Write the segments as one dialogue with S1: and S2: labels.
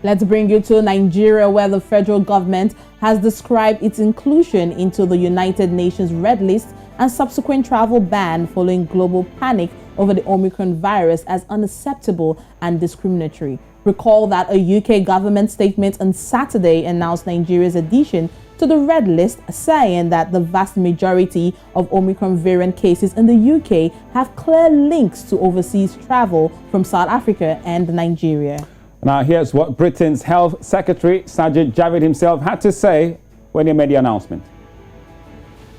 S1: Let's bring you to Nigeria, where the federal government has described its inclusion into the United Nations Red List and subsequent travel ban following global panic over the Omicron virus as unacceptable and discriminatory. Recall that a UK government statement on Saturday announced Nigeria's addition to the red list, saying that the vast majority of Omicron variant cases in the UK have clear links to overseas travel from South Africa and Nigeria.
S2: Now here's what Britain's Health Secretary Sajid Javid himself had to say when he made the announcement.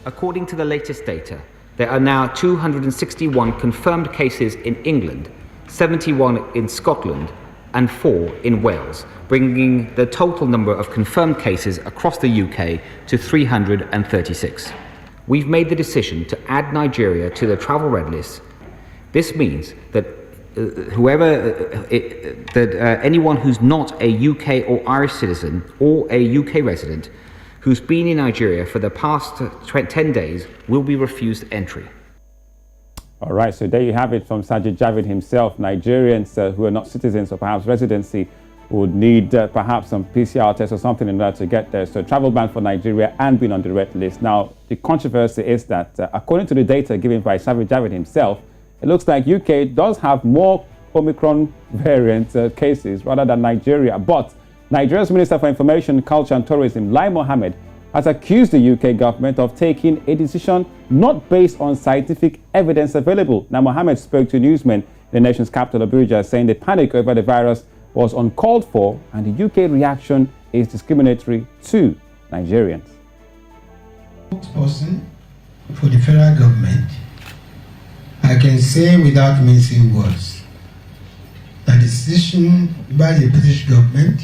S3: According to the latest data, there are now 261 confirmed cases in England, 71 in Scotland, and 4 in Wales, bringing the total number of confirmed cases across the UK to 336. We've made the decision to add Nigeria to the travel red list. This means that anyone who's not a UK or Irish citizen or a UK resident who's been in Nigeria for the past 10 days will be refused entry.
S2: All right, so there you have it from Sajid Javid himself. Nigerians who are not citizens or perhaps residency would need perhaps some PCR tests or something in order to get there. So travel ban for Nigeria and being on the red list. Now, the controversy is that according to the data given by Sajid Javid himself, it looks like UK does have more Omicron variant cases rather than Nigeria. But Nigeria's Minister for Information, Culture and Tourism, Lai Mohammed, has accused the UK government of taking a decision not based on scientific evidence available. Now, Mohammed spoke to newsmen in the nation's capital, Abuja, saying the panic over the virus was uncalled for and the UK reaction is discriminatory to Nigerians.
S4: Spokesperson for the federal government, I can say without mincing words that the decision by the British government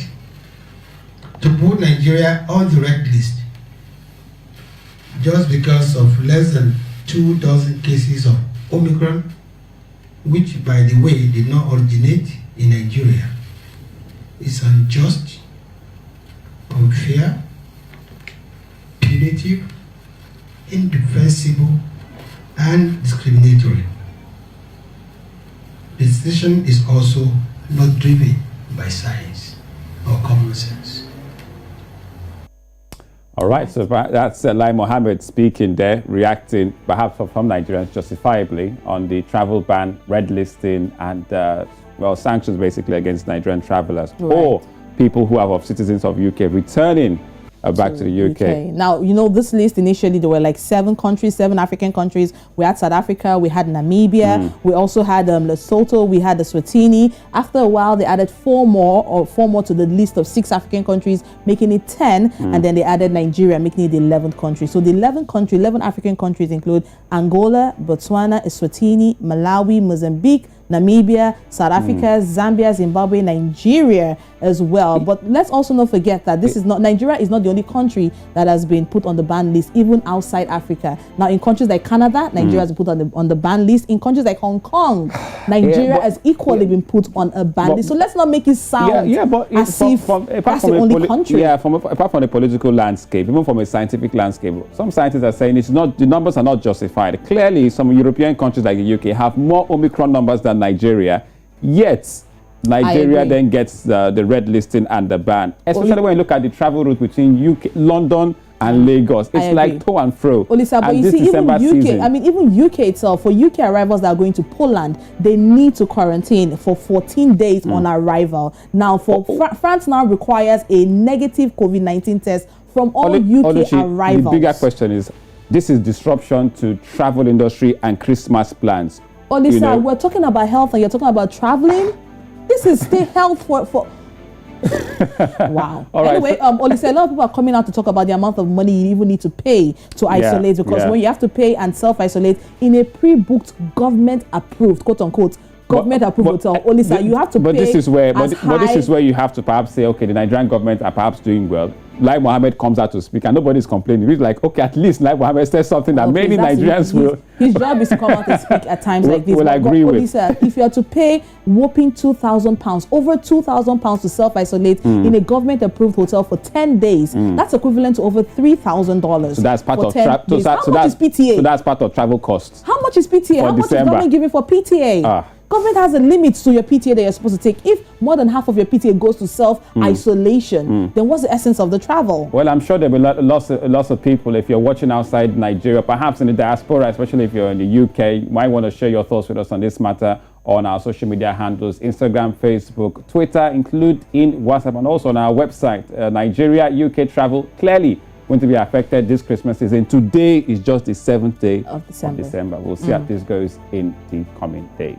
S4: to put Nigeria on the red list just because of less than 2,000 cases of Omicron, which by the way did not originate in Nigeria, is unjust, unfair, punitive, indefensible, and discriminatory. The decision is also not driven by science or common sense.
S2: All right, so that's Lai Mohammed speaking there, reacting perhaps from Nigerians justifiably on the travel ban, red listing, and sanctions basically against Nigerian travelers or people who are citizens of UK returning back to the UK.
S1: Now, you know, this list initially, there were like 7 countries, 7 African countries. We had South Africa, we had Namibia, we also had Lesotho, we had Eswatini. After a while, they added 4 more to the list of 6 African countries, making it 10, and then they added Nigeria, making it the 11th country. So the 11 African countries include Angola, Botswana, Eswatini, Malawi, Mozambique, Namibia, South Africa, Zambia, Zimbabwe, Nigeria as well. But let's also not forget that Nigeria is not the only country that has been put on the ban list, even outside Africa. Now, in countries like Canada, Nigeria has been put on the ban list. In countries like Hong Kong, Nigeria has equally been put on a ban list. So let's not make it sound as if that's the only country.
S2: Yeah, apart from the political landscape, even from a scientific landscape, some scientists are saying the numbers are not justified. Clearly, some European countries like the UK have more Omicron numbers than Nigeria, yet Nigeria then gets the red listing and the ban, especially when you look at the travel route between UK, London and Lagos. It's like to and fro.
S1: Olisa, but you see, even UK, even UK itself, for UK arrivals that are going to Poland, they need to quarantine for 14 days on arrival. Now, for France now requires a negative COVID-19 test from all UK arrivals.
S2: The bigger question is, this is disruption to travel industry and Christmas plans.
S1: Olisa, we're talking about health and you're talking about traveling. This is still health for wow. Anyway, Olisa, a lot of people are coming out to talk about the amount of money you even need to pay to isolate, because when you have to pay and self-isolate in a pre-booked, government-approved, quote-unquote, government-approved hotel, Olisa, you have to pay. This is
S2: where you have to perhaps say, okay, the Nigerian government are perhaps doing well. Lai Mohammed comes out to speak and nobody's complaining. He's like, okay, at least Lai Mohammed says something that many Nigerians will.
S1: His job is to come out and speak at times like this.
S2: Will agree with.
S1: Olisa, if you are to pay whopping £2,000, over £2,000 to self-isolate in a government-approved hotel for 10 days, that's equivalent to over $3,000.
S2: So that's part of
S1: travel. How much is PTA?
S2: So that's part of travel costs.
S1: How much is PTA? How much is government giving for PTA? Government has a limit to your PTA that you're supposed to take. If more than half of your PTA goes to self-isolation, then what's the essence of the travel?
S2: Well, I'm sure there'll be lots of people, if you're watching outside Nigeria, perhaps in the diaspora, especially if you're in the UK, you might want to share your thoughts with us on this matter on our social media handles, Instagram, Facebook, Twitter, include in WhatsApp, and also on our website, Nigeria, UK travel, clearly going to be affected this Christmas season. Today is just the 7th day of December. We'll see how this goes in the coming days.